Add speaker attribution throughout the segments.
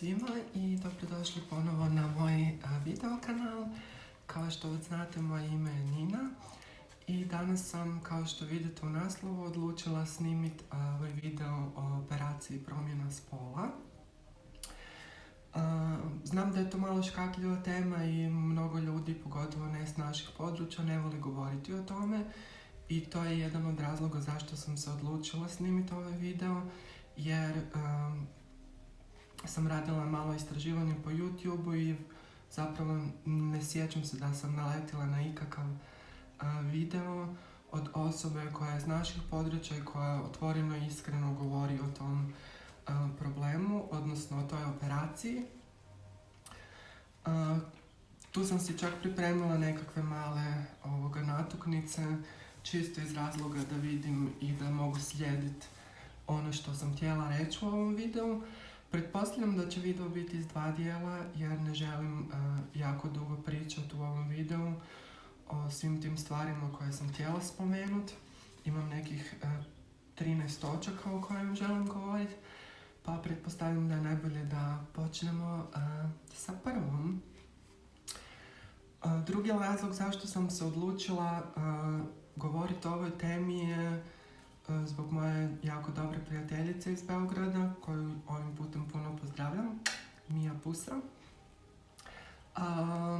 Speaker 1: svima i dobrodošli ponovo na moj video kanal. Kao što već znate, moje ime je Nina i danas sam, kao što vidite u naslovu, odlučila snimiti ovaj video o operaciji promjena spola. Znam da je to malo škakljiva tema i mnogo ljudi, pogotovo ne s naših područja, ne voli govoriti o tome. I to je jedan od razloga zašto sam se odlučila snimiti ovaj video, jer sam radila malo istraživanje po YouTube-u i zapravo ne sjećam se da sam naletila na ikakav video od osobe koja je iz naših područja i koja otvoreno i iskreno govori o tom problemu, odnosno o toj operaciji. Tu sam si čak pripremila nekakve male natuknice, čisto iz razloga da vidim i da mogu slijediti ono što sam htjela reći u ovom videu. Pretpostavljam da će video biti iz 2 dijela jer ne želim jako dugo pričati u ovom videu o svim tim stvarima koje sam htjela spomenuti. Imam nekih 13 točaka o kojim želim govoriti, pa pretpostavljam da je najbolje da počnemo sa prvom. Drugi razlog zašto sam se odlučila govoriti o ovoj temi je zbog moje jako dobre prijateljice iz Beograda, koju ovim putem puno pozdravljam, Mija Pusa.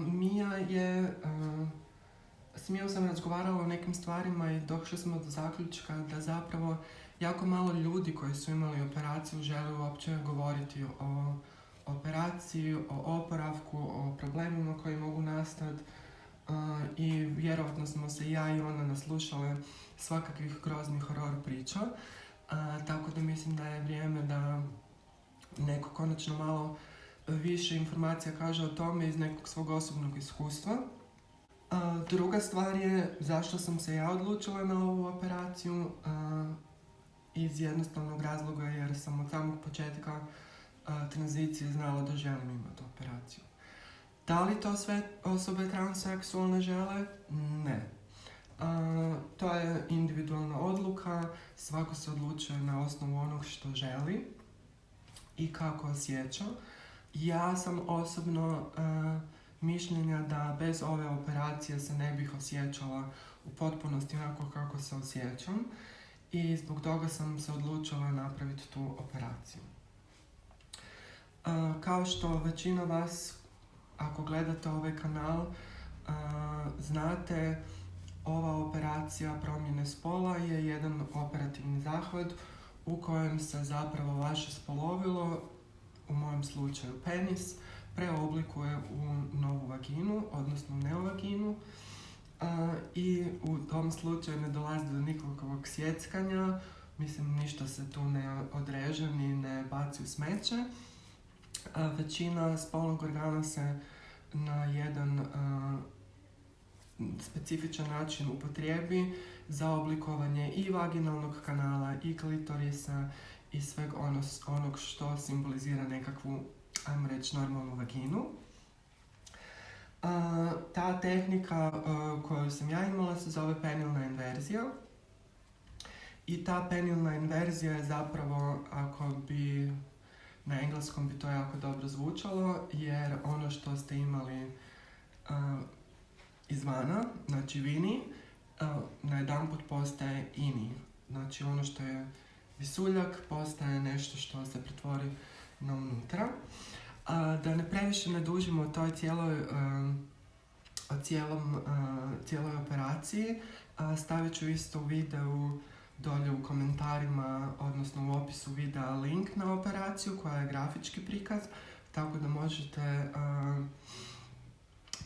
Speaker 1: Mija je, s Mijom sam razgovarala o nekim stvarima i došli smo do zaključka da zapravo jako malo ljudi koji su imali operaciju žele uopće govoriti o operaciji, o oporavku, o problemima koji mogu nastati. I vjerojatno smo se ja i ona naslušale svakakvih groznih horor priča, tako da mislim da je vrijeme da neko konačno malo više informacija kaže o tome iz nekog svog osobnog iskustva. Druga stvar je zašto sam se ja odlučila na ovu operaciju, iz jednostavnog razloga jer sam od samog početka tranzicije znala da želim imati operaciju. Da li to sve osobe transseksualne žele? Ne. To je individualna odluka, svako se odlučuje na osnovu onog što želi i kako osjeća. Ja sam osobno mišljenja da bez ove operacije se ne bih osjećala u potpunosti onako kako se osjećam i zbog toga sam se odlučila napraviti tu operaciju. Kao što većina vas, ako gledate ovaj kanal, znate, ova operacija promjene spola je jedan operativni zahvat u kojem se zapravo vaše spolovilo, u mojem slučaju penis, preoblikuje u novu vaginu, odnosno neovaginu. I u tom slučaju ne dolazi do nikakvog sjeckanja, mislim ništa se tu ne odreže ni ne baci u smeće. Većina spolnog organa se na jedan specifičan način upotrijebi za oblikovanje i vaginalnog kanala i klitorisa i sveg onog što simbolizira nekakvu, ajmo reći, normalnu vaginu. Ta tehnika koju sam ja imala se zove penilna inverzija. I ta penilna inverzija je zapravo, ako bi na engleskom bi to jako dobro zvučalo, jer ono što ste imali izvana, znači vini, najedanput postaje ini. Znači ono što je visuljak postaje nešto što se pretvori na unutra. Da ne previše ne dužimo o toj cijeloj operaciji, stavit ću isto u videu dolje u komentarima, odnosno u opisu videa link na operaciju koja je grafički prikaz, tako da možete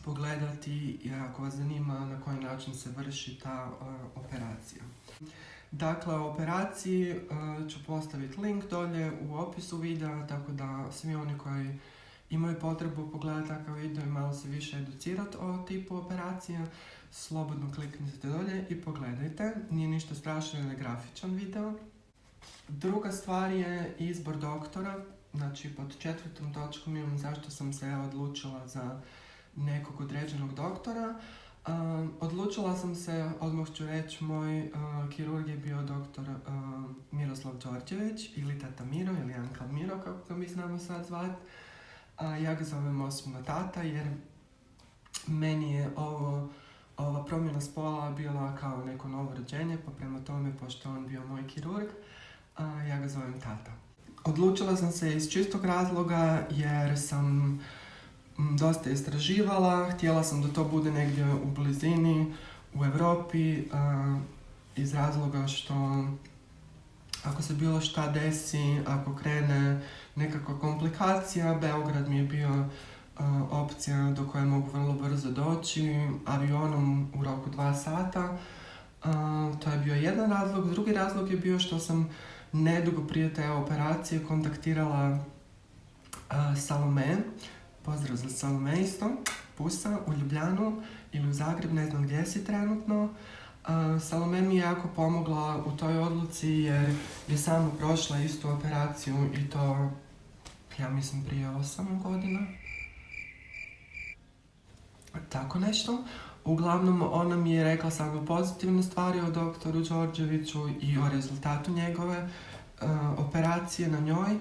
Speaker 1: pogledati ako vas zanima na koji način se vrši ta operacija. Dakle, o operaciji ću postaviti link dolje u opisu videa, tako da svi oni koji imaju potrebu pogledati takav video i malo se više educirati o tipu operacija, slobodno kliknite dolje i pogledajte. Nije ništa strašno ili grafičan video. Druga stvar je izbor doktora. Znači, pod 4. točkom imam zašto sam se odlučila za nekog određenog doktora. Odlučila sam se, odmah ću reći, moj kirurg je bio doktor Miroslav Đorđević ili Tata Miro ili Uncle Miro, kako ga mi znamo sad zvati. Ja ga zovem osobno tata jer meni je ova promjena spola bila kao neko novo rođenje, pa prema tome, pošto on bio moj kirurg, ja ga zovem tata. Odlučila sam se iz čistog razloga jer sam dosta istraživala, htjela sam da to bude negdje u blizini, u Europi, iz razloga što ako se bilo šta desi, ako krene nekakva komplikacija, Beograd mi je bio opcija do koje mogu vrlo brzo doći, avionom u roku 2 sata. To je bio jedan razlog. Drugi razlog je bio što sam nedugo prije te operacije kontaktirala Salome, pozdrav za Salome isto, Pusa, u Ljubljanu ili u Zagreb, ne znam gdje si trenutno. Salome mi je jako pomogla u toj odluci jer je sama prošla istu operaciju i to, ja mislim, prije 8 godina. Tako nešto. Uglavnom, ona mi je rekla samo pozitivne stvari o doktoru Đorđeviću i o rezultatu njegove operacije na njoj.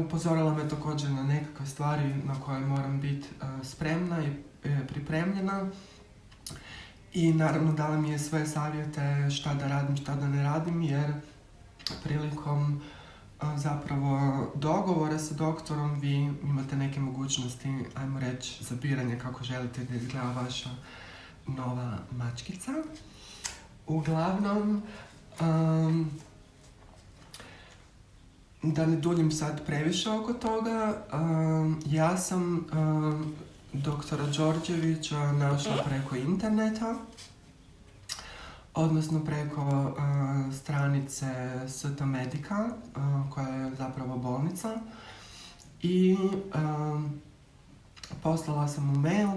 Speaker 1: Upozorila me također na nekakve stvari na koje moram biti spremna i pripremljena. I naravno dala mi je sve savjete šta da radim, šta da ne radim, jer prilikom zapravo dogovora sa doktorom vi imate neke mogućnosti, ajmo reći, za biranje kako želite da izgleda vaša nova mačkica. Uglavnom, da ne duljim sad previše oko toga, ja sam doktora Đorđevića našla preko interneta, odnosno preko stranice ST Medica, koja je zapravo bolnica. I poslala sam mu mail,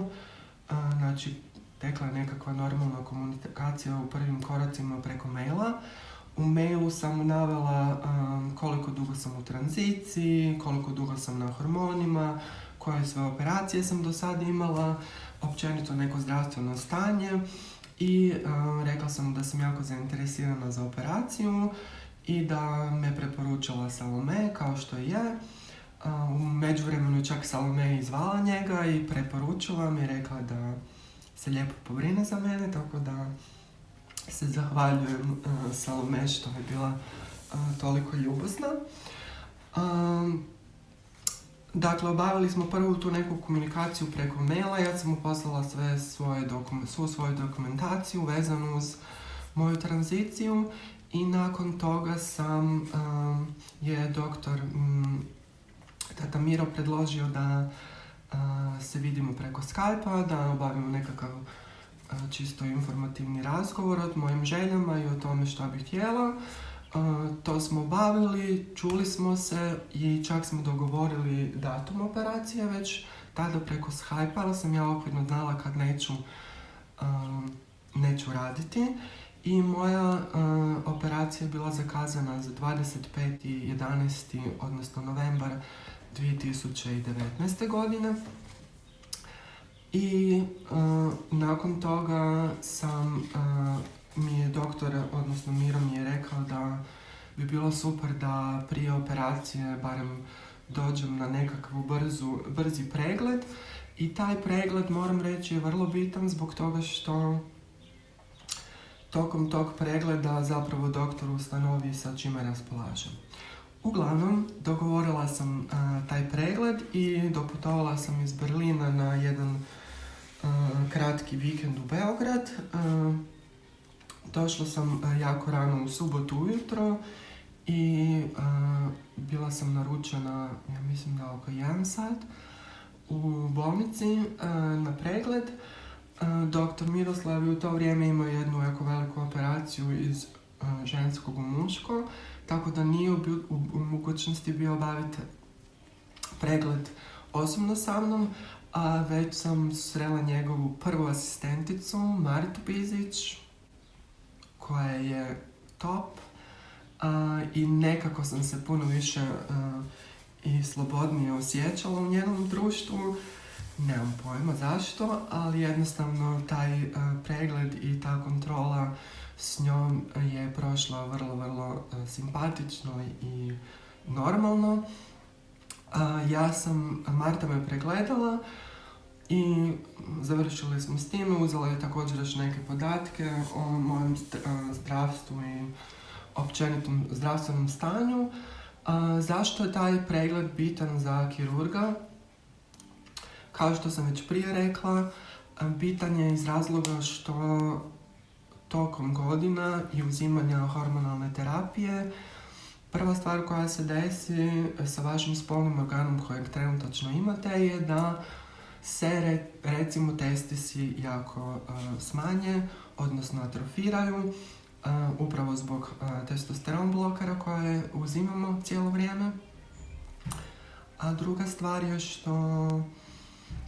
Speaker 1: znači tekla je nekakva normalna komunikacija u prvim koracima preko maila. U mailu sam navela koliko dugo sam u tranziciji, koliko dugo sam na hormonima, koje sve operacije sam do sada imala, općenito neko zdravstveno stanje. I rekla sam da sam jako zainteresirana za operaciju i da me preporučila Salome, kao što je. U međuvremenu je čak Salome izvala njega i preporučila mi, rekla da se lijepo pobrine za mene, tako da se zahvaljujem Salome što je bila toliko ljubazna. Dakle, obavili smo prvu tu neku komunikaciju preko maila, ja sam mu poslala svu svoju dokumentaciju vezanu uz moju tranziciju i nakon toga je doktor tata Miro predložio da se vidimo preko Skype-a, da obavimo nekakav čisto informativni razgovor o mojim željama i o tome što bih htjela. To smo obavili, čuli smo se i čak smo dogovorili datum operacije već tada preko Skype-a, ali sam ja okvirno znala kad neću raditi. I moja operacija je bila zakazana za 25.11. odnosno novembar 2019. godine. I nakon toga mi je doktor, odnosno Miro mi je rekao da bi bilo super da prije operacije barem dođem na nekakvu brzi pregled. I taj pregled, moram reći, je vrlo bitan zbog toga što tokom tog pregleda zapravo doktor ustanovi sa čime raspolažem. Uglavnom, dogovorila sam taj pregled i doputovala sam iz Berlina na jedan kratki vikend u Beograd. Došla sam jako rano u subotu ujutro i bila sam naručena, ja mislim da oko 1 sat, u bolnici na pregled. Doktor Miroslav je u to vrijeme imao jednu jako veliku operaciju iz ženskog u muško, tako da nije u mogućnosti bio obaviti pregled osobno sa mnom, a već sam srela njegovu prvu asistenticu, Maritu Bizić, koja je top, i nekako sam se puno više i slobodnije osjećala u njenom društvu. Nemam pojma zašto, ali jednostavno taj pregled i ta kontrola s njom je prošla vrlo, vrlo simpatično i normalno. Marta me pregledala i završili smo s time, uzela je također još neke podatke o mojem zdravstvu i općenitom zdravstvenom stanju. Zašto je taj pregled bitan za kirurga? Kao što sam već prije rekla, bitan je iz razloga što tokom godina i uzimanja hormonalne terapije prva stvar koja se desi sa vašim spolnim organom kojeg trenutačno imate je da se recimo testisi jako smanje, odnosno atrofiraju, upravo zbog testosteron blokera koje uzimamo cijelo vrijeme. A druga stvar je što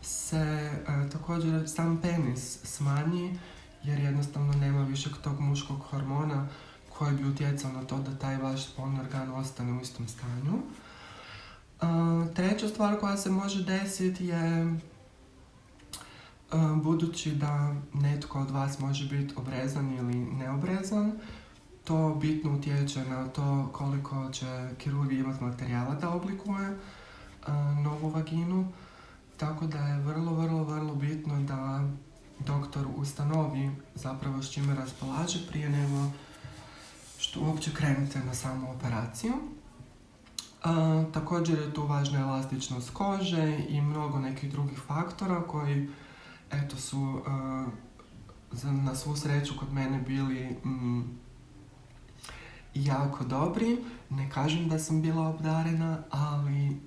Speaker 1: se također sam penis smanji jer jednostavno nema više tog muškog hormona koji bi utjecao na to da taj vaš spolni organ ostane u istom stanju. Treća stvar koja se može desiti je budući da netko od vas može biti obrezan ili neobrezan, to bitno utječe na to koliko će kirurg imati materijala da oblikuje novu vaginu. Tako da je vrlo bitno da doktor ustanovi zapravo s čime raspolaže prije nego što uopće krenete na samu operaciju. Također je tu važna elastičnost kože i mnogo nekih drugih faktora koji su na svu sreću kod mene bili jako dobri. Ne kažem da sam bila obdarena, ali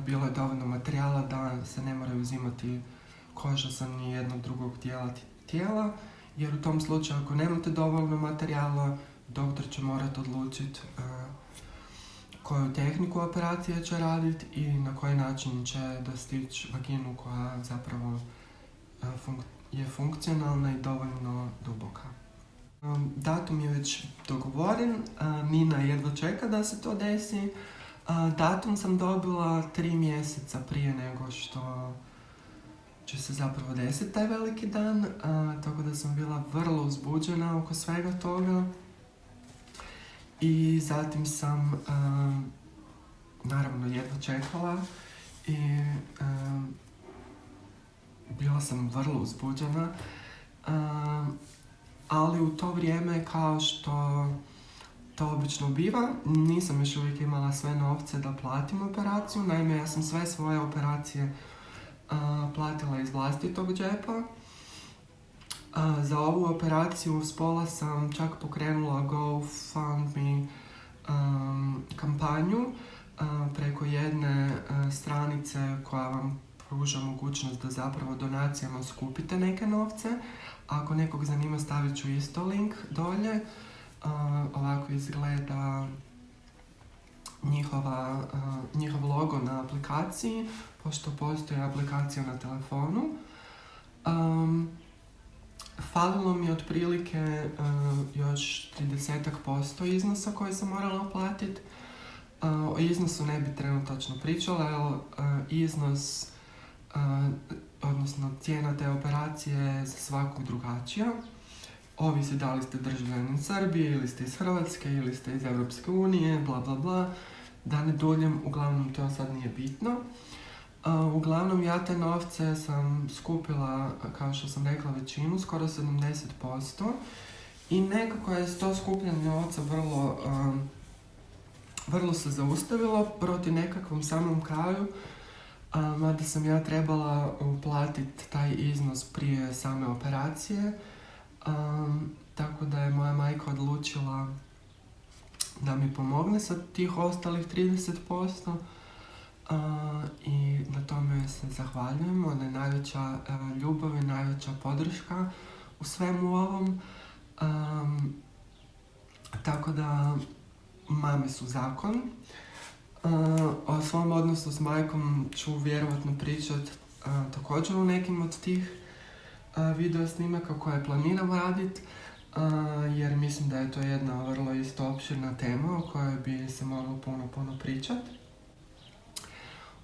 Speaker 1: bilo je dovoljno materijala da se ne moraju uzimati koža sa nijednog drugog dijela tijela, jer u tom slučaju ako nemate dovoljno materijala, doktor će morati odlučiti koju tehniku operacije će raditi i na koji način će dostići vaginu koja zapravo je funkcionalna i dovoljno duboka. Datum je već dogovoren, Nina jedva čeka da se to desi. Datum sam dobila 3 mjeseca prije nego što će se zapravo desiti taj veliki dan, tako da sam bila vrlo uzbuđena oko svega toga. I zatim sam naravno jedva čekala i bila sam vrlo uzbuđena, ali u to vrijeme, kao što to obično biva, nisam još uvijek imala sve novce da platim operaciju. Naime, ja sam sve svoje operacije platila iz vlastitog džepa. Za ovu operaciju spola sam čak pokrenula GoFundMe kampanju preko jedne stranice koja vam pruža mogućnost da zapravo donacijama skupite neke novce. Ako nekog zanima, stavit ću isto link dolje. Ovako izgleda njihov logo na aplikaciji, pošto postoji aplikacija na telefonu. Falilo mi otprilike još 30% iznosa koji sam morala platiti. O iznosu ne bi trenutačno pričala, jer iznos, odnosno cijena te operacije je za svakog drugačija. Ovisi da li ste državljanin Srbije, ili ste iz Hrvatske, ili ste iz Europske unije, bla bla bla. Da ne duljim, uglavnom to sad nije bitno. Uglavnom, ja te novce sam skupila, kao što sam rekla, većinu, skoro 70%. I nekako je to skupljanje novca vrlo se zaustavilo proti nekakvom samom kraju, mada sam ja trebala uplatiti taj iznos prije same operacije. Tako da je moja majka odlučila da mi pomogne sa tih ostalih 30%. I na tome se zahvaljujem. Ona je najveća ljubav i najveća podrška u svemu ovom. Tako da mame su zakon. O svom odnosu s majkom ću vjerovatno pričati također u nekim od tih video snimaka koje planiram raditi, jer mislim da je to jedna vrlo isto opširna tema o kojoj bi se moglo puno pričati.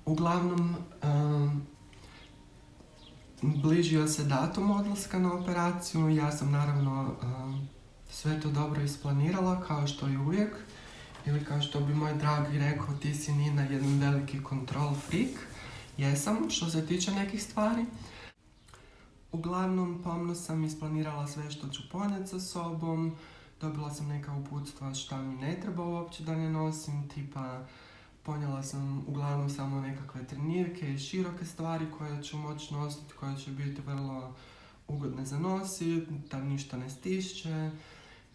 Speaker 1: Uglavnom, bližio se datum odlaska na operaciju. Ja sam naravno sve to dobro isplanirala, kao što i uvijek. ili kao što bi moj dragi rekao, ti si Nina jedan veliki control freak. Jesam, što se tiče nekih stvari. Uglavnom, pomno sam isplanirala sve što ću ponijeti sa sobom, dobila sam neka uputstva šta mi ne treba uopće da ne nosim, tipa ponijela sam uglavnom samo nekakve trenirke i široke stvari koje ću moći nositi, koje će biti vrlo ugodne za nositi, da ništa ne stišće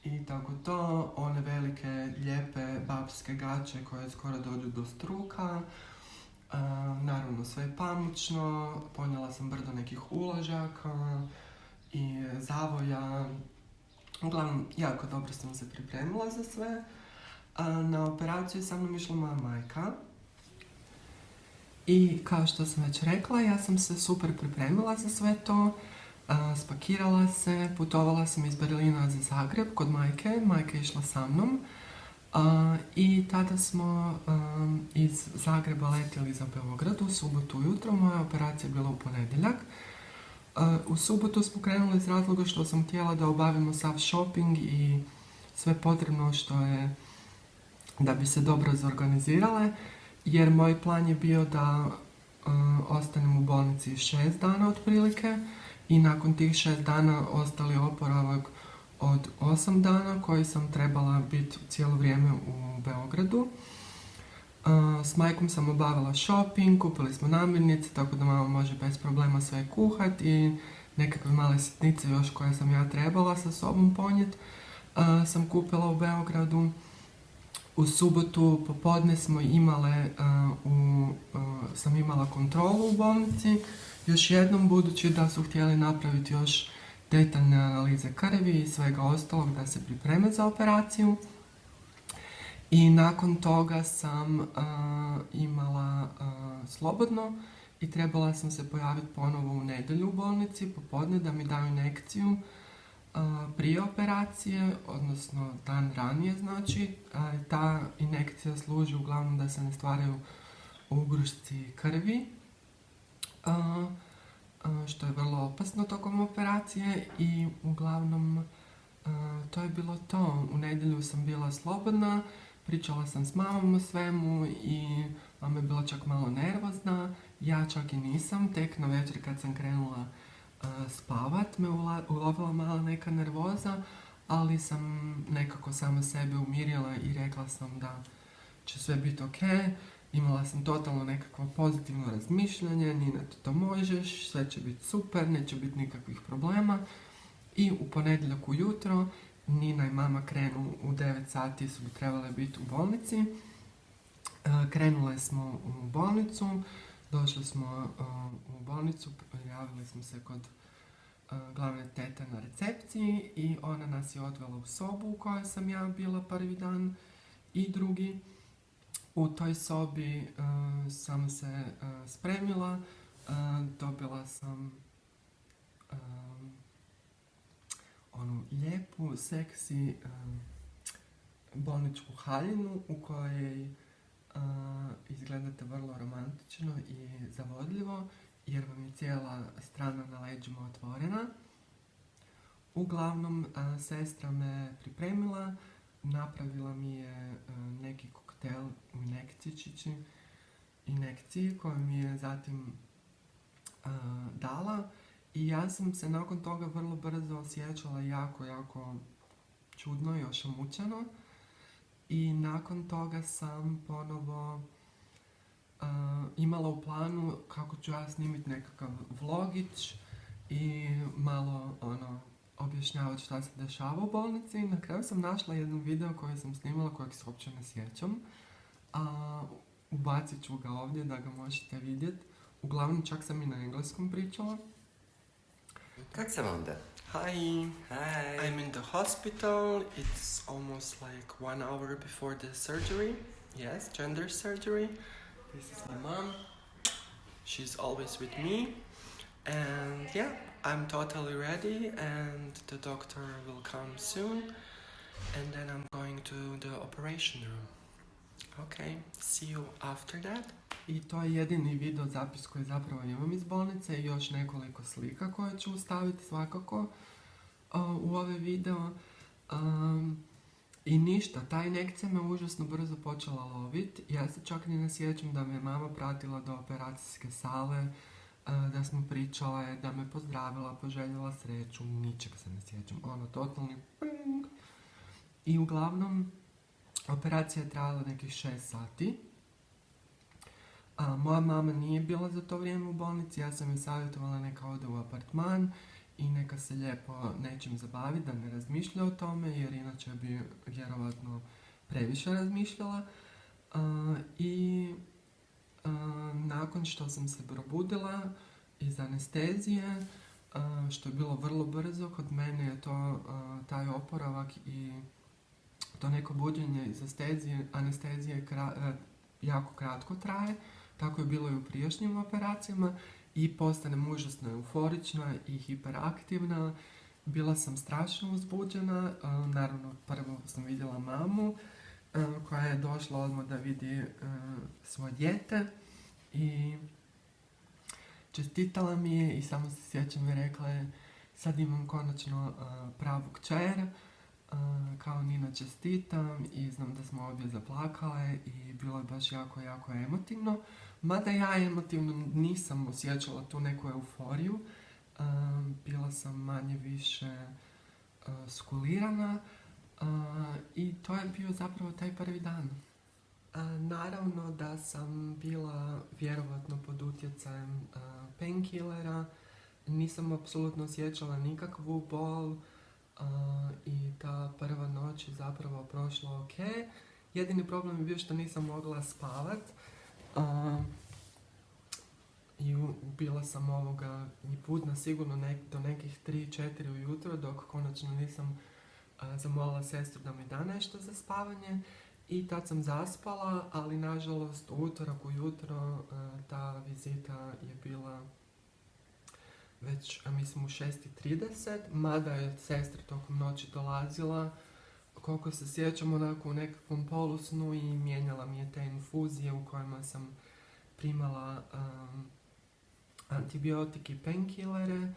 Speaker 1: i tako to. One velike, lijepe babske gaće koje skoro dođu do struka. Naravno sve je pamučno, ponijela sam brdo nekih uložaka i zavoja. Uglavnom, jako dobro sam se pripremila za sve. Na operaciju sa mnom išla moja majka. I kao što sam već rekla, ja sam se super pripremila za sve to. Spakirala se, putovala sam iz Berlina za Zagreb kod majke. Majka je išla sa mnom. I tada smo iz Zagreba letjeli za Beograd u subotu ujutro. Moja operacija je bila u ponedjeljak. U subotu smo krenuli iz razloga što sam htjela da obavimo sav shopping i sve potrebno što je da bi se dobro zorganizirale, jer moj plan je bio da ostanem u bolnici 6 dana otprilike i nakon tih 6 dana ostali oporavak od 8 dana koji sam trebala biti cijelo vrijeme u Beogradu. S majkom sam obavila shopping, kupili smo namirnice tako da mama može bez problema sve kuhat i nekakve male sitnice još koje sam ja trebala sa sobom ponijeti sam kupila u Beogradu. U subotu popodne smo sam imala kontrolu u bolnici, još jednom budući da su htjeli napraviti još detaljne analize krvi i svega ostalog da se pripreme za operaciju. I nakon toga sam imala slobodno i trebala sam se pojaviti ponovo u nedjelju u bolnici popodne da mi daju injekciju prije operacije, odnosno dan ranije znači. Ta injekcija služi uglavnom da se ne stvaraju ugrušci krvi, što je vrlo opasno tokom operacije i uglavnom to je bilo to. U nedjelju sam bila slobodna, pričala sam s mamom o svemu i mama je bila čak malo nervozna, ja čak i nisam, tek na večer kad sam krenula spavat me ulovila mala neka nervoza, ali sam nekako sama sebe umirila i rekla sam da će sve biti ok. Imala sam totalno nekakvo pozitivno razmišljanje, Nina ti to možeš, sve će biti super, neće biti nikakvih problema. I u ponedjeljak ujutro Nina i mama krenu u 9 sati su bi trebale biti u bolnici. Krenule smo u bolnicu, došli smo u bolnicu, javili smo se kod glavne tete na recepciji i ona nas je odvela u sobu u kojoj sam ja bila prvi dan i drugi. U toj sobi sam se spremila, dobila sam onu lijepu, seksi bolničku haljinu u kojoj izgledate vrlo romantično i zavodljivo jer vam je cijela strana na leđima otvorena. Uglavnom, sestra me pripremila, napravila mi je neki koktel u injekciji koju mi je zatim dala i ja sam se nakon toga vrlo brzo osjećala jako čudno i ošamućeno i nakon toga sam ponovo imala u planu kako ću ja snimiti nekakav vlogić i malo objašnjavati šta se dešava u bolnici. Na kraju sam našla jedan video koji sam snimala kojeg se uopće ne sjećam. Ubacit ću ga ovdje da ga možete vidjeti. Uglavnom čak sam i na engleskom pričala.
Speaker 2: Kak se onda?
Speaker 1: Hi.
Speaker 2: Hi.
Speaker 1: I'm in the hospital. It's almost like 1 hour before the surgery. Yes, gender surgery. This is my mom. She's always with me. And yeah, I'm totally ready and the doctor will come soon. And then I'm going to the operation room. Okay, see you after that. I to je jedini video zapis koji zapravo imam iz bolnice i još nekoliko slika koje ću staviti svakako u ovaj video. I ništa, ta injekcija me užasno brzo počela lovit. Ja se čak ni ne sjećam da me mama pratila do operacijske sale, da smo pričale, da me pozdravila, poželjela sreću, ničeg se ne sjećam. Totalni ping. I uglavnom, operacija je trajala nekih 6 sati. Moja mama nije bila za to vrijeme u bolnici, ja sam joj savjetovala neka ode u apartman i neka se lijepo nečim zabavi, da ne razmišlja o tome, jer inače bi vjerovatno previše razmišljala. Nakon što sam se probudila iz anestezije, što je bilo vrlo brzo, kod mene je to taj oporavak i to neko buđenje iz anestezije jako kratko traje, tako je bilo i u prijašnjim operacijama i postanem užasno euforična i hiperaktivna. Bila sam strašno uzbuđena, naravno prvo sam vidjela mamu koja je došla odmah da vidi svoje dijete i čestitala mi je i samo se sjećam i rekla je sad imam konačno pravu kćer, kao Nina čestitam i znam da smo obje zaplakale i bilo je baš jako, jako emotivno. Mada ja emotivno nisam osjećala tu neku euforiju, bila sam manje više skulirana i to je bio zapravo taj prvi dan. Naravno da sam bila vjerovatno pod utjecajem painkillera, nisam apsolutno osjećala nikakvu bol i ta prva noć je zapravo prošla ok. Jedini problem je bio što nisam mogla spavat i bila sam i budna sigurno do nekih 3-4 ujutro, dok konačno nisam zamolila sestru da mi da nešto za spavanje. I tad sam zaspala, ali nažalost u utorak ujutro ta vizita je bila već, mislim, u 6:30, mada je sestra tokom noći dolazila, koliko se sjećam, onako u nekakvom polusnu i mijenjala mi je te infuzije u kojima sam primala antibiotike i painkillere,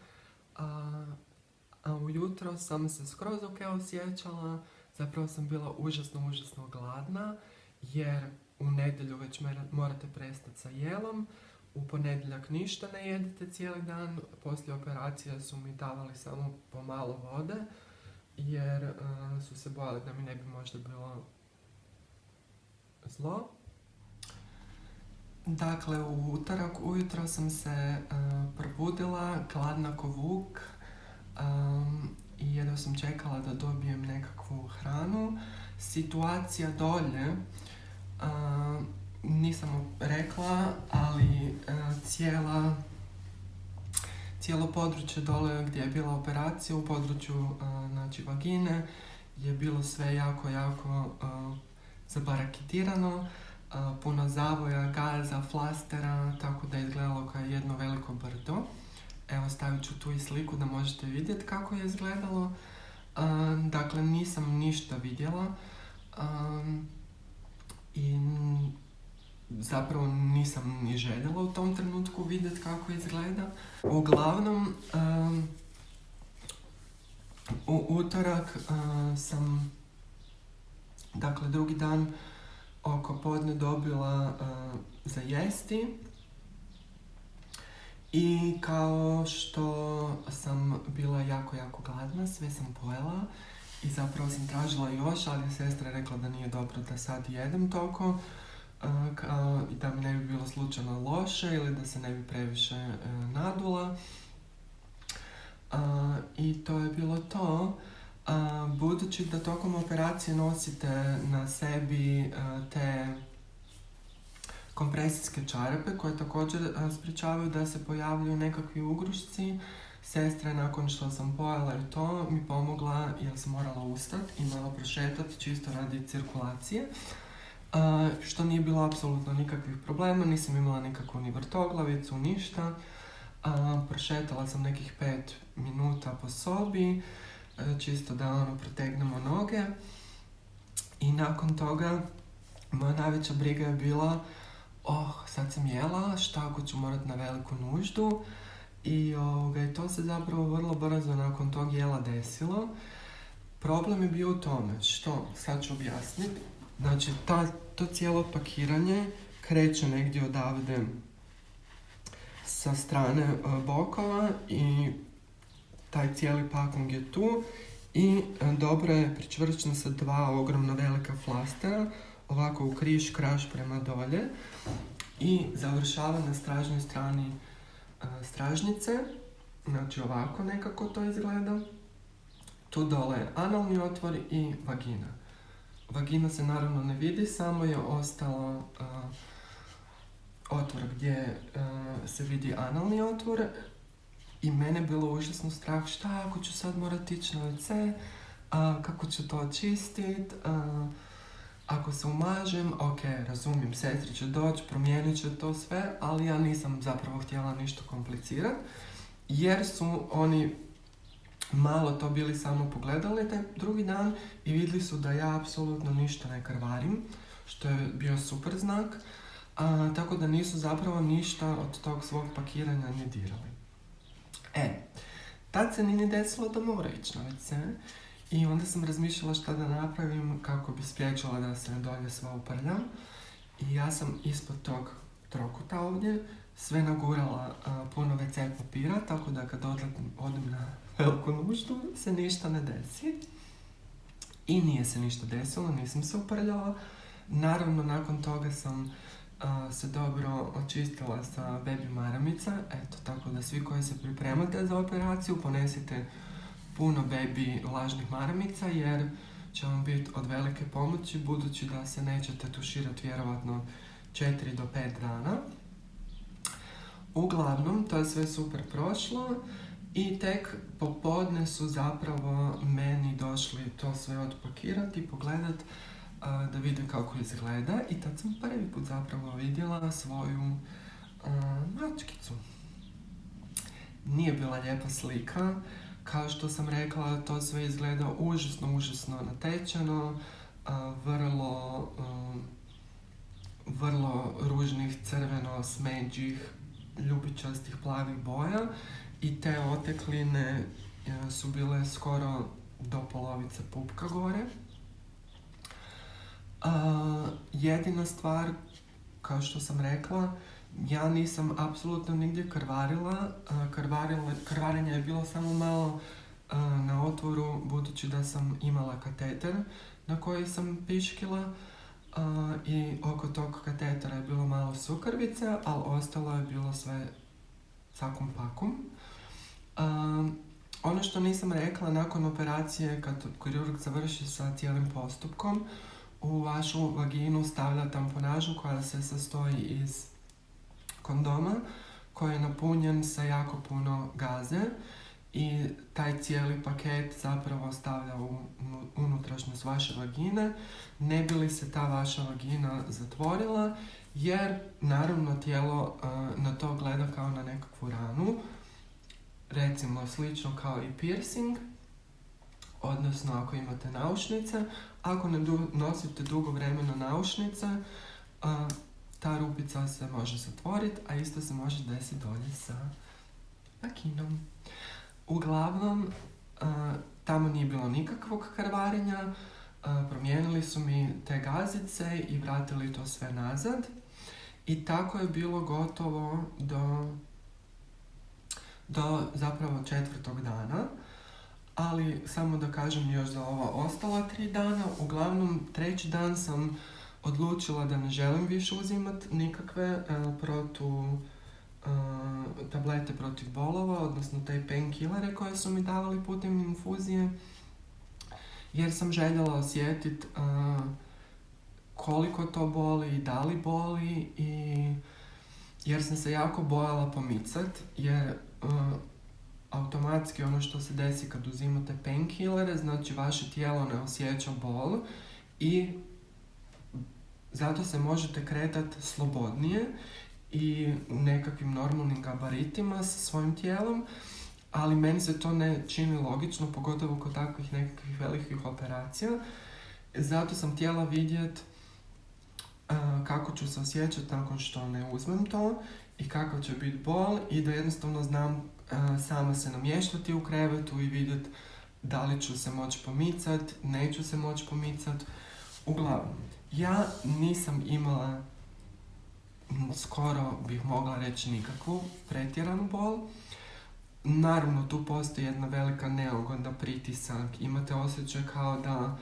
Speaker 1: a ujutro sam se skroz ok osjećala. Zapravo sam bila užasno gladna, jer u nedjelju već morate prestati sa jelom, u ponedjeljak ništa ne jedete cijeli dan, poslije operacije su mi davali samo pomalo vode, jer su se bojali da mi ne bi možda bilo zlo. Dakle, u utorak ujutro sam se probudila, gladna ko vuk, i jedva sam čekala da dobijem nekakvu hranu. Situacija dolje, nisam rekla, ali cijelo područje dole gdje je bila operacija, u području vagine, je bilo sve jako zabarakitirano, puno zavoja, gaza, flastera, tako da je izgledalo kao jedno veliko brdo. Evo, stavit ću tu i sliku da možete vidjeti kako je izgledalo. Dakle, nisam ništa vidjela i zapravo nisam ni željela u tom trenutku vidjeti kako izgleda. Uglavnom, u utorak sam, dakle, drugi dan oko podne dobila za jesti. I kao što sam bila jako gladna, sve sam pojela i zapravo sam tražila još, ali sestra je rekla da nije dobro da sad jedem toliko, i da mi ne bi bilo slučajno loše ili da se ne bi previše nadula. I to je bilo to. Budući da tokom operacije nosite na sebi te kompresijske čarape koje također sprječavaju da se pojavljuju nekakvi ugrušci, sestra je nakon što sam pojela i to mi pomogla jer sam morala ustati i malo prošetati čisto radi cirkulacije, što nije bilo apsolutno nikakvih problema, nisam imala nikakvu ni vrtoglavicu, ništa. Prošetala sam nekih 5 minuta po sobi, čisto da protegnemo noge, i nakon toga moja najveća briga je bila sad sam jela, šta ako ću morat na veliku nuždu, i to se zapravo vrlo brzo nakon tog jela desilo. Problem je bio u tome što, sad ću objasniti, znači to cijelo pakiranje kreće negdje odavde sa strane bokova i taj cijeli pakung je tu i dobro je pričvršćen sa 2 ogromna velika flastera, ovako u križ kraš prema dolje i završava na stražnoj strani stražnice, znači ovako nekako to izgleda. Tu dole je analni otvor i vagina. Vagina se naravno ne vidi, samo je ostalo otvor gdje se vidi analni otvor i mene je bilo užasno strah šta ako ću sad morati ići na WC, kako ću to očistit, ako se umažem, ok, razumijem, sestri će doći, promijenit će to sve, ali ja nisam zapravo htjela ništa komplicirati, jer su oni malo to bili samo pogledali taj drugi dan i vidjeli su da ja apsolutno ništa ne krvarim, što je bio super znak, tako da nisu zapravo ništa od tog svog pakiranja ni dirali. Tad se nije desilo da mora ići na WC i onda sam razmišljala šta da napravim kako bi spriječila da se dolje sva uprljam i ja sam ispod tog trokuta ovdje sve nagurala puno WC papira, tako da kad odem na veliku nuždu se ništa ne desi. I nije se ništa desilo, nisam se uprljala. Naravno, nakon toga sam se dobro očistila sa baby maramica, eto, tako da svi koji se pripremate za operaciju ponesite puno baby lažnih maramica jer će vam biti od velike pomoći budući da se nećete tuširati vjerovatno 4 do 5 dana. Uglavnom, to je sve super prošlo i tek popodne su zapravo meni došli to sve otpakirati i pogledat da vide kako izgleda i tad sam prvi put zapravo vidjela svoju mačkicu. Nije bila lijepa slika, kao što sam rekla, to sve izgleda užasno natečeno, vrlo ružnih, crveno, smeđih, ljubičastih, plavih boja i te otekline su bile skoro do polovice pupka gore. Jedina stvar, kao što sam rekla, ja nisam apsolutno nigdje krvarila. Krvarenje je bilo samo malo na otvoru, budući da sam imala kateter na koji sam piškila i oko tog katetera je bilo malo sukrvice, ali ostalo je bilo sve cakum pakum. Ono što nisam rekla, nakon operacije, kad kirurg završi sa cijelim postupkom, u vašu vaginu stavlja tamponažu koja se sastoji iz kondoma koji je napunjen sa jako puno gaze i taj cijeli paket zapravo stavlja u unutrašnjost vaše vagine, ne bi li se ta vaša vagina zatvorila, jer naravno tijelo na to gleda kao na nekakvu ranu, recimo slično kao i piercing, odnosno ako imate naušnice. Ako ne nosite dugo vremena naušnice, ta rupica se može zatvoriti, a isto se može desiti dolje sa vaginom. Uglavnom, tamo nije bilo nikakvog krvarenja, promijenili su mi te gazice i vratili to sve nazad. I tako je bilo gotovo do zapravo 4. dana. Ali samo da kažem još za ova ostala 3 dana, uglavnom 3. dan sam odlučila da ne želim više uzimati nikakve tablete protiv bolova, odnosno te painkillere koje su mi davali putem infuzije, jer sam željela osjetiti koliko to boli i da li boli, jer sam se jako bojala pomicat, jer automatski ono što se desi kad uzimate painkillere, znači vaše tijelo ne osjeća bol i zato se možete kretati slobodnije i u nekakvim normalnim gabaritima sa svojim tijelom, ali meni se to ne čini logično, pogotovo kod takvih nekakvih velikih operacija. Zato sam htjela vidjeti kako ću se osjećati nakon što ne uzmem to i kakav će biti bol i da jednostavno znam sama se namještati u krevetu i vidjeti da li ću se moći pomicat, neću se moći pomicat. Uglavnom, ja nisam imala, skoro bih mogla reći, nikakvu pretjeranu bol. Naravno, tu postoji jedna velika neugoda, pritisak, imate osjećaj kao da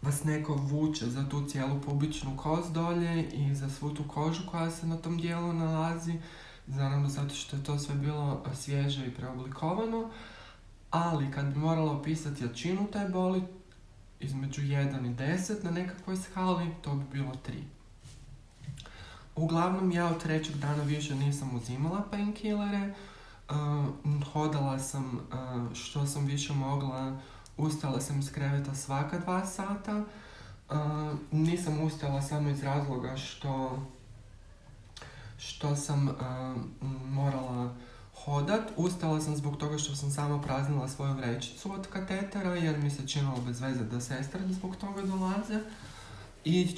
Speaker 1: vas neko vuče za tu cijelu pubičnu kost dolje i za svu tu kožu koja se na tom dijelu nalazi, naravno zato što je to sve bilo svježe i preoblikovano, ali kad bi morala opisati jačinu te boli, između 1 i 10 na nekakvoj skali, to bi bilo 3. Uglavnom, ja od 3. dana više nisam uzimala painkillere, hodala sam što sam više mogla, ustala sam iz kreveta svaka 2 sata. Nisam ustala samo iz razloga što sam morala hodat. Ustala sam zbog toga što sam sama praznila svoju vrećicu od katetera, jer mi se činilo bez veze da sestre zbog toga dolaze. I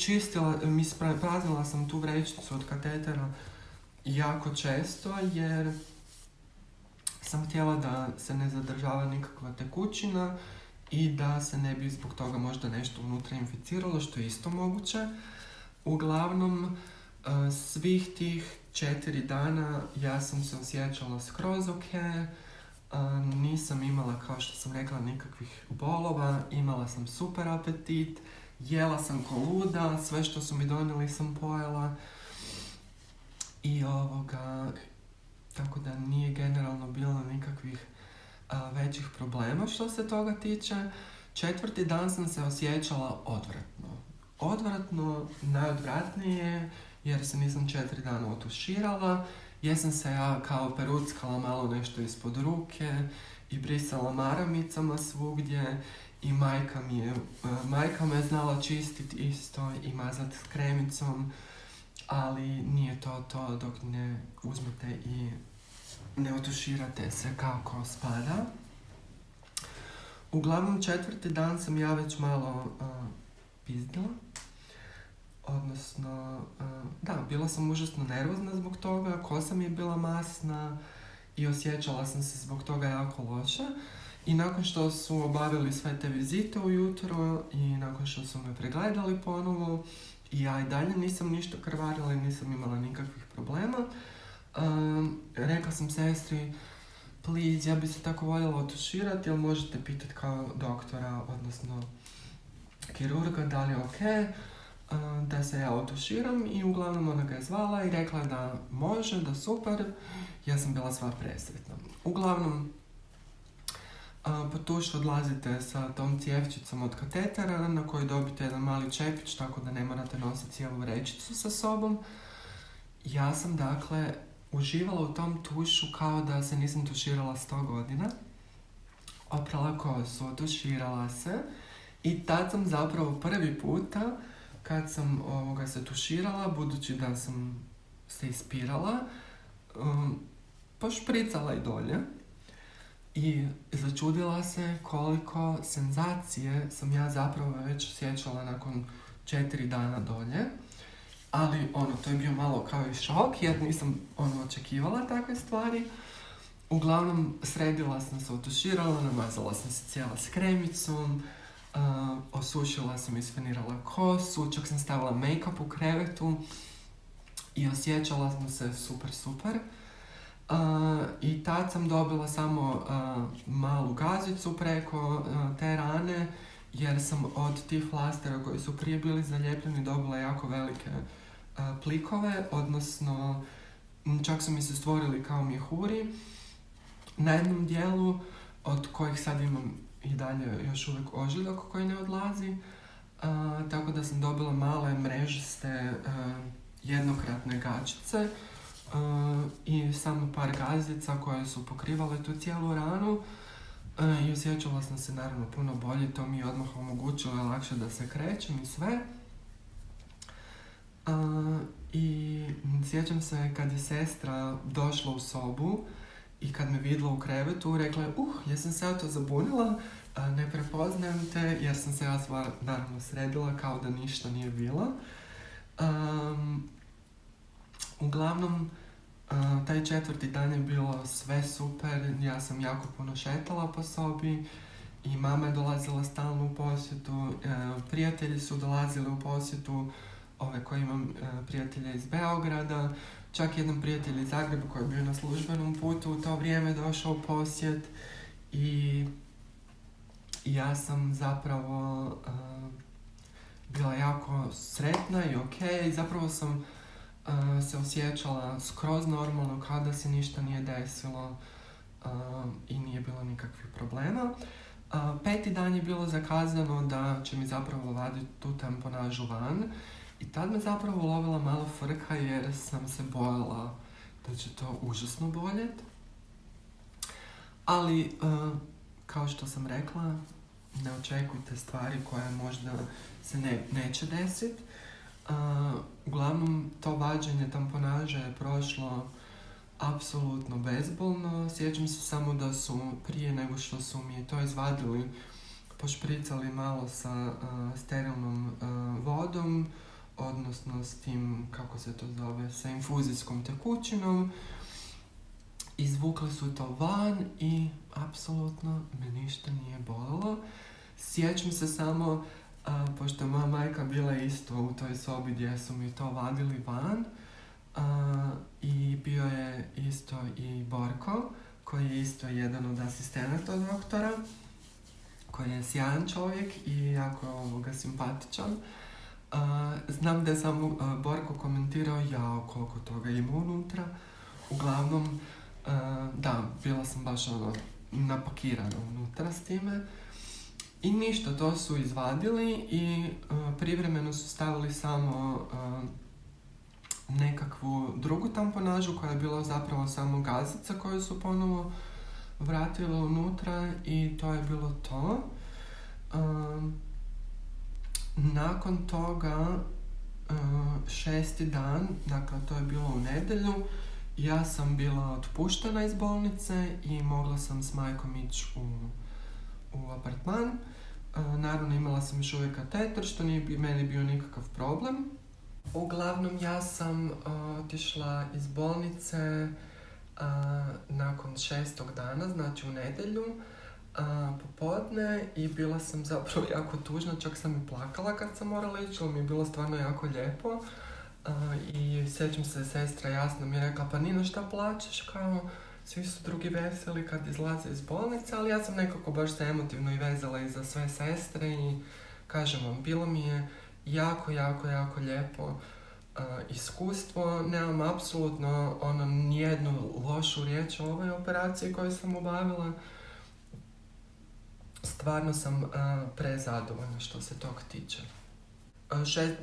Speaker 1: praznila sam tu vrećicu od katetera jako često, jer sam htjela da se ne zadržava nikakva tekućina i da se ne bi zbog toga možda nešto unutra inficiralo, što je isto moguće. Uglavnom, svih tih 4 dana ja sam se osjećala skroz ok, nisam imala, kao što sam rekla, nikakvih bolova, imala sam super apetit, jela sam ko luda, sve što su mi donijeli sam pojela i tako da nije generalno bilo nikakvih većih problema što se toga tiče. 4. dan sam se osjećala odvratno. Odvratno, najodvratnije, jer se nisam 4 dana otuširala, jesam se ja kao peruckala malo nešto ispod ruke i brisala maramicama svugdje i majka me znala čistiti isto i mazati s kremicom, ali nije to dok ne uzmete i ne otuširate se kako spada. Uglavnom, 4. dan sam ja već malo pizdila. Odnosno, bila sam užasno nervozna zbog toga, kosa mi je bila masna i osjećala sam se zbog toga jako loše. I nakon što su obavili sve te vizite ujutro i nakon što su me pregledali ponovo, i ja i dalje nisam ništa krvarila i nisam imala nikakvih problema, rekla sam sestri, please, ja bi se tako voljela otuširati, jel možete pitati kao doktora, odnosno kirurga, da li je ok da se ja otuširam, i uglavnom ona ga je zvala i rekla da može, da super. Ja sam bila sva presretna. Uglavnom, po tuš odlazite sa tom cjevčicom od katetera na koju dobite jedan mali čepić, tako da ne morate nositi cijelu vrećicu sa sobom. Ja sam dakle uživala u tom tušu kao da se nisam tuširala 100 godina. Oprala kosu, otuširala se i tad sam zapravo prvi puta kad sam se tuširala, budući da sam se ispirala, pošpricala i dolje. I začudila se koliko senzacije sam ja zapravo već osjećala nakon 4 dana dolje. Ali to je bio malo kao i šok, jer nisam očekivala takve stvari. Uglavnom, sredila sam se, otuširala, namazala sam se cijela s kremicom, osušila sam, isfenirala kosu, čak sam stavila make-up u krevetu i osjećala sam se super. I tad sam dobila samo malu gazicu preko te rane, jer sam od tih flastera koji su prije bili zalijepljeni dobila jako velike plikove, odnosno čak su mi se stvorili kao mjehuri na jednom dijelu, od kojih sad imam i dalje još uvijek ožiljak koji ne odlazi, tako da sam dobila male mrežiste jednokratne gačice i samo par gazica koje su pokrivale tu cijelu ranu, i osjećala sam se naravno puno bolje, to mi je odmah omogućilo lakše da se krećem i sve. I sjećam se kad je sestra došla u sobu i kad me vidjela u krevetu, rekla je, jesam se ja to zabunila, ne prepoznajem te, jer sam se ja sva naravno sredila kao da ništa nije bilo. Uglavnom, Taj 4. dan je bilo sve super, ja sam jako puno šetala po sobi i mama je dolazila stalno u posjetu, prijatelji su dolazili u posjetu, koji imam prijatelja iz Beograda, čak jedan prijatelj iz Zagreba koji je bio na službenom putu u to vrijeme došao u posjet i ja sam zapravo bila jako sretna i okej, zapravo sam se osjećala skroz normalno kada se ništa nije desilo i nije bilo nikakvih problema. 5. dan je bilo zakazano da će mi zapravo vaditi tu tamponažu van i tad me zapravo ulovila malo frka jer sam se bojala da će to užasno boljeti. Ali, kao što sam rekla, ne očekujte stvari koje možda se neće desiti. Uglavnom, to vađenje tamponaže je prošlo apsolutno bezbolno. Sjećam se samo da su prije nego što su mi to izvadili pošpricali malo sa sterilnom vodom, odnosno s tim, kako se to zove, sa infuzijskom tekućinom. Izvukli su to van i apsolutno me ništa nije bolilo. Sjećam se samo, pošto je moja majka bila isto u toj sobi gdje su mi to vadili van, i bio je isto i Borko, koji je isto jedan od asistenata doktora, koji je sjajan čovjek i jako simpatičan. Znam da je samo Borko komentirao jao koliko toga ima unutra. Uglavnom, da, bila sam baš napakirana unutra s time. I ništa, to su izvadili i privremeno su stavili samo nekakvu drugu tamponažu koja je bila zapravo samo gazica koju su ponovo vratili unutra i to je bilo to. Nakon toga, 6. dan, dakle to je bilo u nedjelju, ja sam bila otpuštena iz bolnice i mogla sam s majkom ići u apartman. Naravno imala sam još uvijek kateter, što nije meni bio nikakav problem. Uglavnom ja sam otišla iz bolnice nakon 6. dana, znači u nedjelju, popodne i bila sam zapravo jako tužna, čak sam i plakala kad sam morala ići, ali mi je bilo stvarno jako lijepo. I sjećam se, sestra Jasna mi je rekla, pa Nina šta plačeš, kao svi su drugi veseli kad izlaze iz bolnice, ali ja sam nekako baš se emotivno i vezala i za sve sestre i kažem vam, bilo mi je jako lijepo iskustvo. Nemam apsolutno nijednu lošu riječ o ovoj operaciji koju sam obavila. Stvarno sam prezadovoljna što se tog tiče.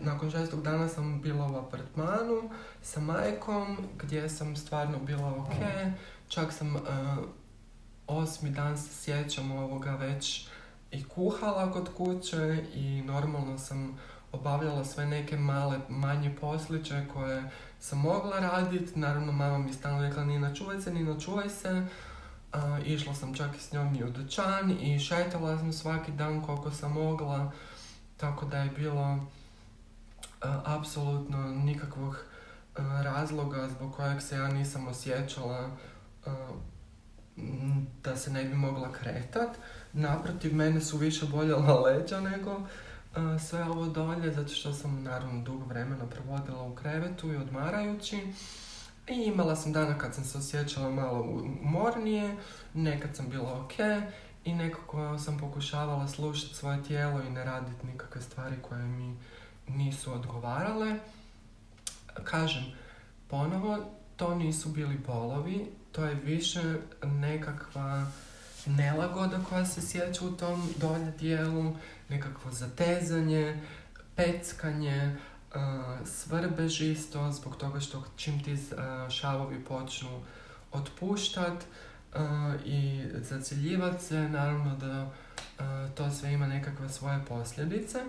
Speaker 1: Nakon 6. dana sam bila u apartmanu sa majkom gdje sam stvarno bila ok. Čak sam 8. dan se sjećam ovoga već i kuhala kod kuće i normalno sam obavljala sve neke manje posliće koje sam mogla raditi. Naravno mama mi stalno rekla Nina čuvaj se. Išla sam čak i s njom i u dućan i šetala sam svaki dan koliko sam mogla. Tako da je bilo apsolutno nikakvog razloga zbog kojeg se ja nisam osjećala da se ne bi mogla kretat. Naprotiv, mene su više boljela leđa nego sve ovo dolje, zato što sam naravno dugo vremena provodila u krevetu i odmarajući. I imala sam dana kad sam se osjećala malo umornije, nekad sam bila ok i nekako sam pokušavala slušati svoje tijelo i ne raditi nikakve stvari koje mi nisu odgovarale. Kažem, ponovo, to nisu bili bolovi, to je više nekakva nelagoda koja se sjeća u tom dolje dijelu, nekakvo zatezanje, peckanje, svrbež isto, zbog toga što čim ti šavovi počnu otpuštat i zaciljivat se, naravno da to sve ima nekakve svoje posljedice.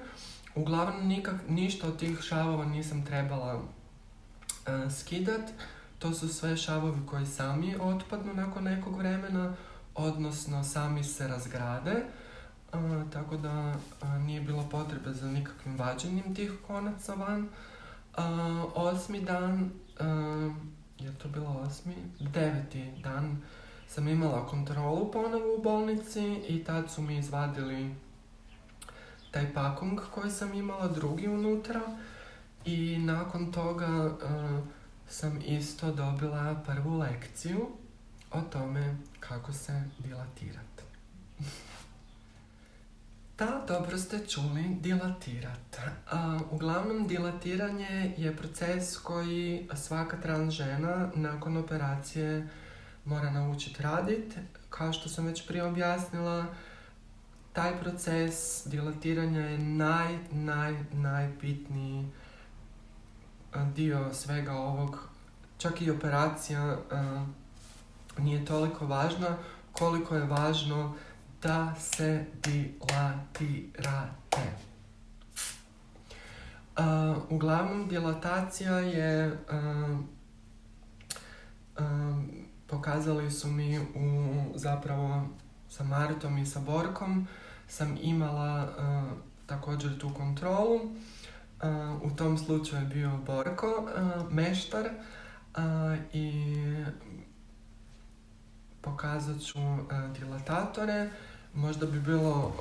Speaker 1: Uglavnom, ništa od tih šavova nisam trebala skidat. To su sve šavovi koji sami otpadnu nakon nekog vremena, odnosno sami se razgrade, tako da nije bilo potrebe za nikakvim vađenjem tih konaca van. 8. dan je to bilo 9. dan, sam imala kontrolu ponovo u bolnici i tad su mi izvadili taj pakung koji sam imala, drugi unutra. I nakon toga sam isto dobila prvu lekciju o tome kako se dilatirati. Da, dobro ste čuli, dilatirat. Uglavnom, dilatiranje je proces koji svaka trans žena nakon operacije mora naučiti raditi. Kao što sam već prije objasnila, taj proces dilatiranja je najbitniji dio svega ovog. Čak i operacija nije toliko važna koliko je važno da se dilatirate. Uglavnom, dilatacija je, pokazali su mi zapravo sa Martom i sa Borkom, sam imala također tu kontrolu. U tom slučaju je bio Borko, meštar, i pokazat ću dilatatore. Možda bi bilo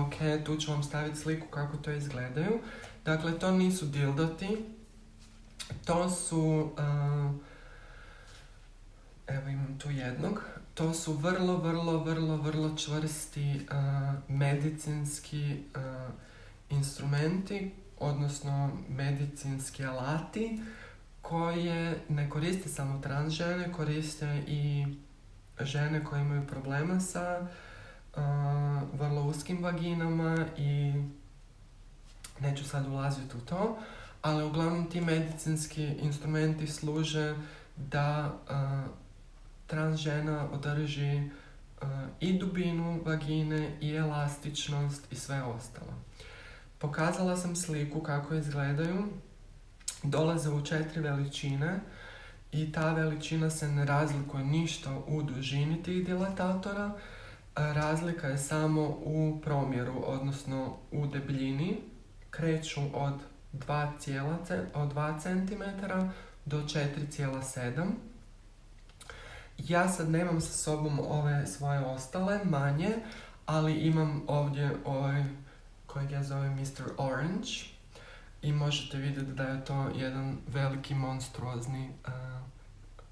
Speaker 1: ok, tu ću vam staviti sliku kako to izgledaju. Dakle, to nisu dildoti, to su, evo imam tu jednog, to su vrlo čvrsti medicinski instrumenti, odnosno medicinski alati koje ne koriste samo trans žene, koriste i žene koje imaju problema sa vrlo uskim vaginama i neću sad ulaziti u to, ali uglavnom ti medicinski instrumenti služe da trans žena održi i dubinu vagine i elastičnost i sve ostalo. Pokazala sam sliku kako izgledaju. Dolaze u 4 veličine i ta veličina se ne razlikuje ništa u dužini tih dilatatora. Razlika je samo u promjeru, odnosno u debljini. Kreću od 2 cm do 4,7. Ja sad nemam sa sobom ove svoje ostale, manje, ali imam ovdje ovaj kojeg ja zovem Mr. Orange i možete vidjeti da je to jedan veliki monstruozni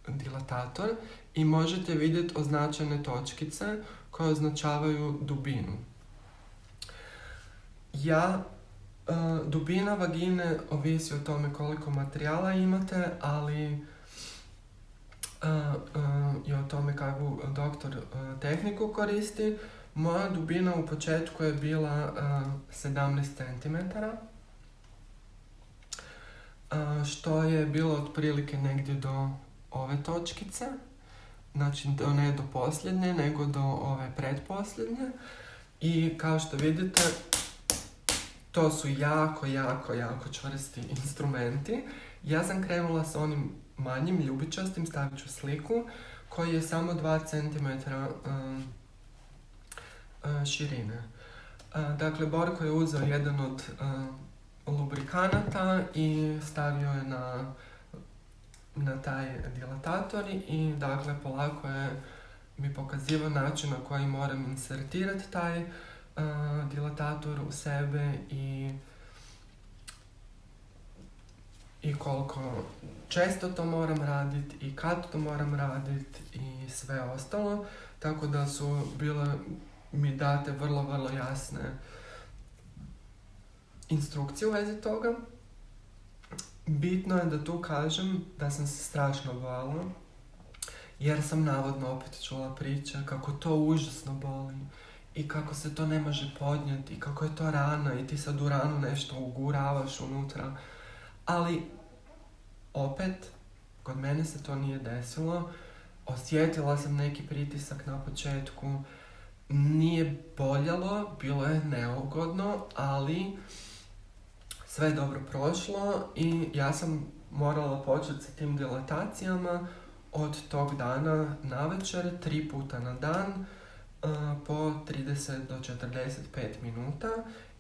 Speaker 1: dilatator i možete vidjeti označene točkice koje označavaju dubinu. Dubina vagine ovisi o tome koliko materijala imate, ali i o tome kakvu doktor tehniku koristi. Moja dubina u početku je bila 17 cm, što je bilo otprilike negdje do ove točkice, znači ne do posljednje, nego do ove pretposljednje. I kao što vidite, to su jako čvrsti instrumenti. Ja sam krenula s onim manjim, ljubičastim, stavit ću sliku, koji je samo 2 cm širine. Dakle, Borko je uzeo jedan od lubrikanata i stavio je na taj dilatator i dakle polako je mi pokazivao način na koji moram insertirati taj dilatator u sebe i koliko često to moram raditi i kad to moram raditi i sve ostalo. Tako da su bile mi date vrlo jasne instrukcije u vezi toga. Bitno je da tu kažem da sam se strašno bojala, jer sam navodno opet čula priče kako to užasno boli i kako se to ne može podnijeti i kako je to rana i ti sad u ranu nešto uguravaš unutra. Ali opet, kod mene se to nije desilo. Osjetila sam neki pritisak na početku, nije boljelo, bilo je neugodno, ali sve je dobro prošlo i ja sam morala početi sa tim dilatacijama od tog dana navečer, 3 puta na dan, po 30 do 45 minuta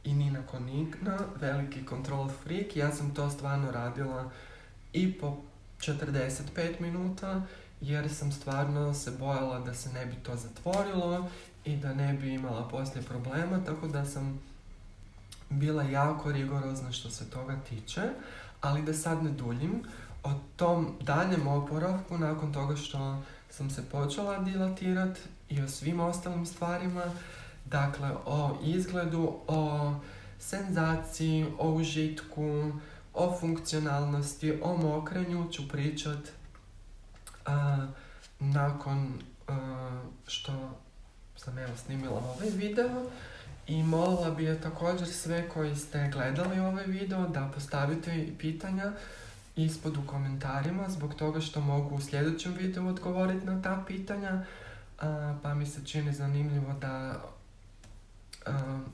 Speaker 1: i ni nakon veliki control freak. Ja sam to stvarno radila i po 45 minuta jer sam stvarno se bojala da se ne bi to zatvorilo i da ne bi imala poslije problema, tako da sam bila jako rigorozna što se toga tiče, ali da sad ne duljim, o tom daljem oporavku nakon toga što sam se počela dilatirat i o svim ostalim stvarima, dakle o izgledu, o senzaciji, o užitku, o funkcionalnosti, o mokrenju ću pričat nakon što sam snimila ovaj video. I molila bi je također sve koji ste gledali ovaj video da postavite pitanja ispod u komentarima zbog toga što mogu u sljedećem videu odgovoriti na ta pitanja, pa mi se čini zanimljivo da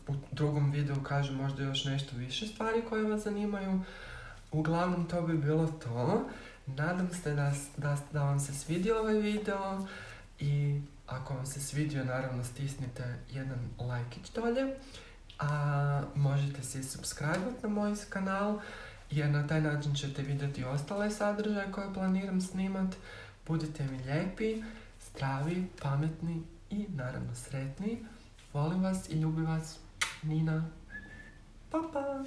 Speaker 1: u drugom videu kažem možda još nešto više stvari koje vas zanimaju. Uglavnom to bi bilo to. Nadam se da vam se svidio ovaj video i ako vam se svidio, naravno stisnite jedan lajkić dolje, a možete se i subscribe-ati na moj kanal jer na taj način ćete vidjeti ostale sadržaje koje planiram snimat. Budite mi lijepi, zdravi, pametni i naravno sretni. Volim vas i ljubim vas. Nina. Pa pa!